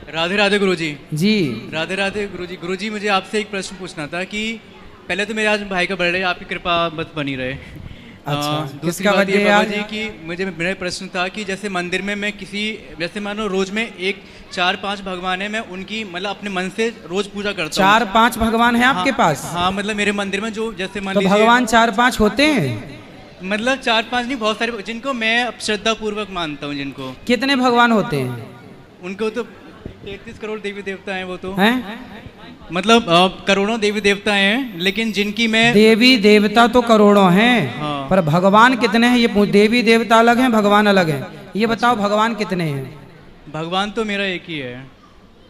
राधे राधे गुरुजी। जी राधे राधे गुरुजी। गुरुजी मुझे आपसे एक प्रश्न पूछना था कि पहले तो मेरे आज भाई का बर्थडे, आपकी कृपा मत बनी रहे। अच्छा, दूसरी किसका बात ये बर्थडे बाबा आज? जी कि मेरा प्रश्न था कि जैसे मंदिर में मैं किसी, जैसे मानो रोज में एक 4-5 भगवान है, मैं उनकी मतलब अपने मन से रोज पूजा करता हूँ। 4-5 भगवान हैं आपके पास? हाँ, मतलब मेरे मंदिर में जो जैसे मान तो लीजिए भगवान 4-5 होते हैं? मतलब 4-5 नहीं, बहुत सारे जिनको मैं श्रद्धा पूर्वक मानता हूँ, जिनको कितने भगवान होते हैं? उनको तो 33 करोड़ देवी देवता हैं वो तो हैं? मतलब करोड़ों देवी देवता हैं, लेकिन जिनकी मैं देवी देवता तो करोड़ों हैं। हाँ। पर भगवान कितने हैं ये देवी देवता अलग हैं, भगवान अलग हैं। ये बताओ भगवान कितने हैं? भगवान तो मेरा एक ही है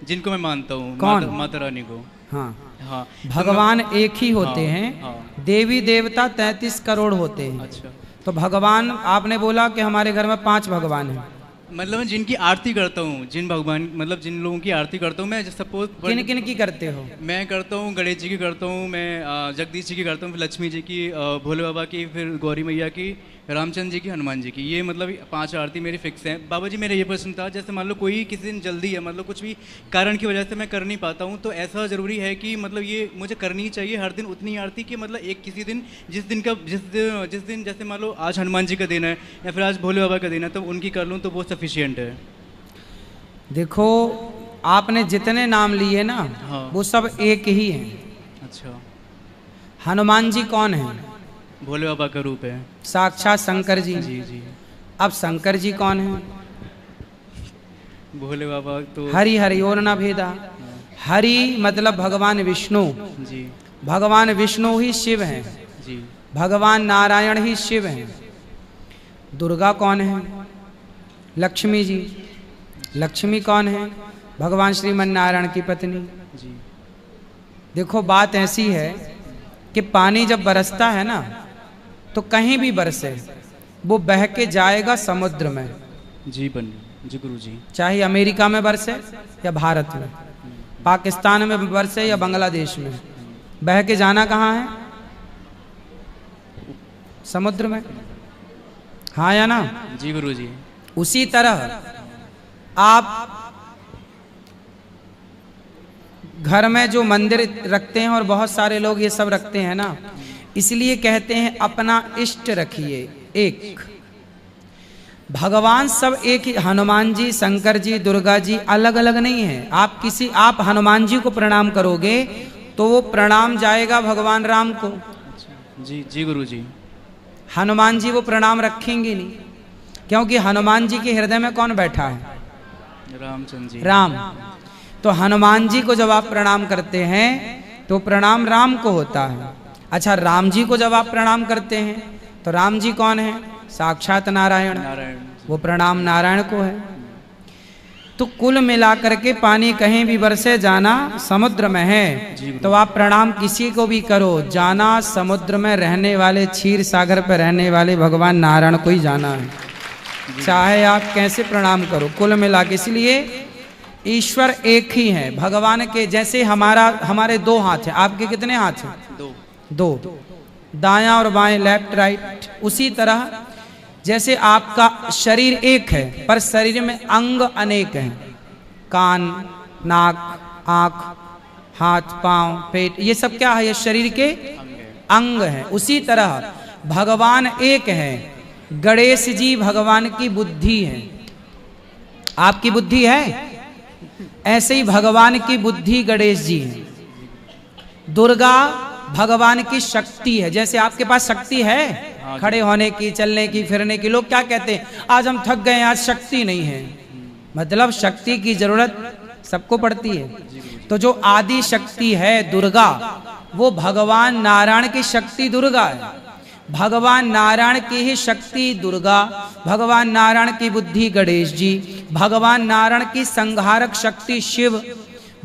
जिनको मैं मानता हूँ। कौन? माता रानी को। हाँ, हाँ, भगवान एक ही होते हाँ, हैं। हाँ। देवी देवता 33 करोड़ होते हैं। अच्छा, तो भगवान आपने बोला कि हमारे घर में 5 भगवान हैं। मतलब मैं जिनकी आरती करता हूँ, जिन भगवान मतलब जिन लोगों की आरती करता हूँ मैं, सपोज किन किन की करते हो? मैं करता हूँ गणेश जी की करता हूँ, मैं जगदीश जी की करता हूँ, फिर लक्ष्मी जी की, भोले बाबा की, फिर गौरी मैया की, रामचंद्र जी की, हनुमान जी की। ये मतलब 5 आरती मेरी फिक्स है। बाबा जी मेरा ये प्रश्न था, जैसे मान लो कोई किसी दिन जल्दी है, मतलब कुछ भी कारण की वजह से मैं कर नहीं पाता हूँ, तो ऐसा ज़रूरी है कि मतलब ये मुझे करनी ही चाहिए हर दिन उतनी आरती की, मतलब एक किसी दिन जिस दिन जैसे मान लो आज हनुमान जी का दिन है या फिर आज भोले बाबा का दिन है, तो उनकी कर लूँ तो वो सफिशियंट है। देखो, आपने जितने नाम लिए ना, हाँ। वो सब एक ही हैं। अच्छा। हनुमान जी कौन है? भोले बाबा का रूप है। साक्षात शंकर जी। जी जी। अब शंकर जी कौन है? भोले बाबा तो हरि हरि और ना भेदा। हरि मतलब भगवान विष्णु। जी भगवान विष्णु ही शिव हैं। जी। भगवान नारायण ही शिव हैं। दुर्गा कौन है? लक्ष्मी जी। लक्ष्मी कौन है? भगवान श्रीमन नारायण की पत्नी। जी। देखो, बात ऐसी है कि पानी जब बरसता है ना, तो कहीं भी बरसे वो बह के जाएगा समुद्र में। जी पंडित जी, गुरु जी। चाहे अमेरिका में बरसे या भारत में, पाकिस्तान में बरसे या बांग्लादेश में, बह के जाना कहाँ है? समुद्र में। हाँ या ना? जी गुरु जी। उसी तरह आप घर में जो मंदिर रखते हैं और बहुत सारे लोग ये सब रखते हैं ना, इसलिए कहते हैं अपना इष्ट रखिए एक। भगवान सब एक ही। हनुमान जी, शंकर जी, दुर्गा जी अलग अलग नहीं है। आप हनुमान जी को प्रणाम करोगे तो वो प्रणाम जाएगा भगवान राम को। जी जी गुरु जी। हनुमान जी वो प्रणाम रखेंगे नहीं, क्योंकि हनुमान जी के हृदय में कौन बैठा है? रामचंद्र जी। राम। तो हनुमान जी को जब आप प्रणाम करते हैं तो प्रणाम राम को होता है। अच्छा, राम जी को जब आप प्रणाम करते हैं तो राम जी कौन है? साक्षात नारायण। नारायण। वो प्रणाम नारायण को है। तो कुल मिलाकर के पानी कहीं भी बरसे जाना समुद्र में है। तो आप प्रणाम किसी को भी करो, जाना समुद्र में रहने वाले, क्षीर सागर पर रहने वाले भगवान नारायण को ही जाना है, चाहे आप कैसे प्रणाम करो, कुल मिला के। इसलिए ईश्वर एक ही है। भगवान के जैसे हमारे 2 हाथ हैं। आपके कितने हाथ हैं? 2। दायां और बाएं, लेफ्ट राइट। उसी तरह जैसे आपका शरीर एक है, पर शरीर में अंग अनेक हैं। कान, नाक, आंख, हाथ, पांव, पेट, ये सब क्या है? ये शरीर के अंग हैं। उसी तरह भगवान एक है। गणेश जी भगवान की बुद्धि है। आपकी बुद्धि है, ऐसे ही भगवान की बुद्धि गणेश जी है। दुर्गा भगवान की शक्ति है। जैसे आपके पास शक्ति है खड़े होने की, चलने की, फिरने की। लोग क्या कहते हैं? आज हम थक गए, आज शक्ति नहीं है। मतलब शक्ति की जरूरत सबको पड़ती है। तो जो आदि शक्ति है दुर्गा, वो भगवान नारायण की शक्ति दुर्गा है। भगवान नारायण की ही शक्ति दुर्गा, भगवान नारायण की बुद्धि गणेश जी, भगवान नारायण की संहारक शक्ति शिव,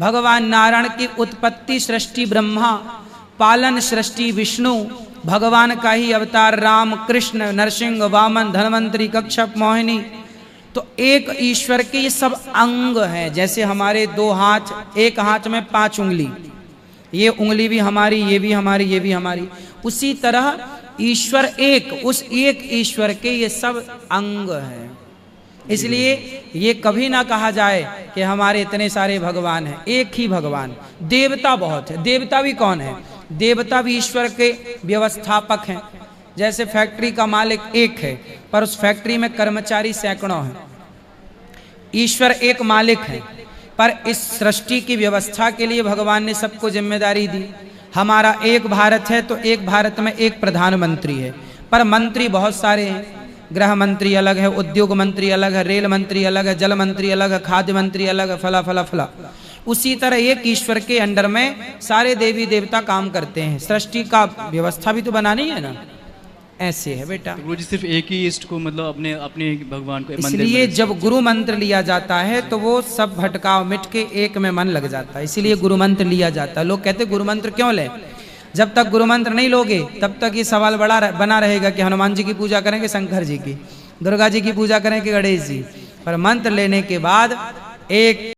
भगवान नारायण की उत्पत्ति सृष्टि ब्रह्मा, पालन सृष्टि विष्णु, भगवान का ही अवतार राम, कृष्ण, नरसिंह, वामन, धन्वंतरी, कच्छप, मोहिनी। तो एक ईश्वर के ये सब अंग हैं। जैसे हमारे 2 हाथ, एक हाथ में 5 उंगली, ये उंगली भी हमारी, ये भी हमारी, ये भी हमारी। उसी तरह ईश्वर एक, उस एक ईश्वर के ये सब अंग हैं। इसलिए ये कभी ना कहा जाए कि हमारे इतने सारे भगवान हैं, एक ही भगवान। देवता बहुत है। देवता भी कौन है? देवता भी ईश्वर के व्यवस्थापक हैं। जैसे फैक्ट्री का मालिक एक है, पर उस फैक्ट्री में कर्मचारी सैकड़ों हैं। ईश्वर एक मालिक है, पर इस सृष्टि की व्यवस्था के लिए भगवान ने सबको जिम्मेदारी दी। हमारा एक भारत है तो एक भारत में एक प्रधानमंत्री है, पर मंत्री बहुत सारे हैं। गृह मंत्री अलग है, उद्योग मंत्री अलग है, रेल मंत्री अलग है, जल मंत्री अलग है, खाद्य मंत्री अलग है, फला फला फला। उसी तरह एक ईश्वर के अंडर में सारे देवी देवता काम करते हैं। सृष्टि का व्यवस्था भी तो बनानी है ना, ऐसे है बेटा। गुरु जी सिर्फ एक ही इष्ट को मतलब अपने अपने भगवान को इसलिए जब गुरु मंत्र लिया जाता है तो वो सब भटकाव मिट के एक में मन लग जाता है, इसलिए गुरु मंत्र लिया जाता है। लोग कहते गुरु मंत्र क्यों लें? जब तक गुरु मंत्र नहीं लोगे तब तक ये सवाल बना रहेगा कि हनुमान जी की पूजा करें कि शंकर जी की, दुर्गा जी की पूजा करें कि गणेश जी। पर मंत्र लेने के बाद एक